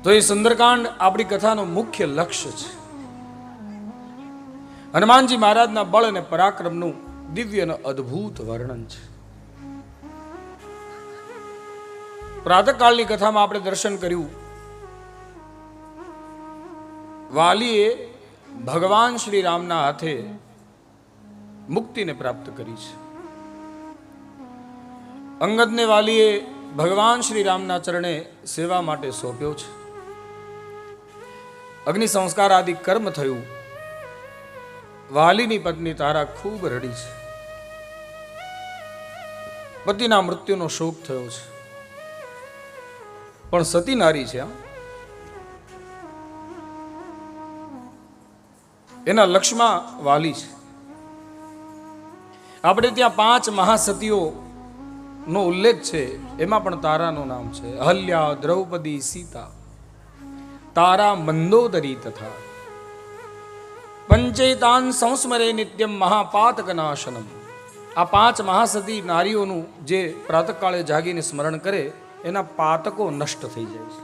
તો એ સુંદરકાંડ આપણી કથાનું મુખ્ય લક્ષ્ય છે. હનુમાનજી મહારાજના બળ અને પરાક્રમનું દિવ્ય અને અદ્ભુત વર્ણન છે. પ્રાતઃકાળની કથામાં આપણે દર્શન કર્યું, વાલીએ ભગવાન શ્રી રામના હાથે મુક્તિને પ્રાપ્ત કરી છે. અંગદને વાલીએ ભગવાન શ્રી રામના ચરણે સેવા માટે સોંપ્યો છે. અગ્નિ સંસ્કાર આદિ કર્મ થયું. વાલીની પત્ની તારા ખૂબ રડી છે. પતિના મૃત્યુનો શોક થયો છે, પણ સતી નારી છે. એના લક્ષ્યમાં વાલી છે. આપણે ત્યાં 5 મહાસતીઓ નો ઉલ્લેખ છે, એમાં પણ તારાનું નામ છે. અહલ્યા, દ્રૌપદી, સીતા, તારા, મંદોદરી તથા પંચેતાન સંસ્મરે નિત્યમ મહાપાતક નાશનમ. આ 5 મહાસતી નારીઓનું જે પ્રાતઃકાળે જાગીને સ્મરણ કરે, એના પાતકો નષ્ટ થઈ જાય છે.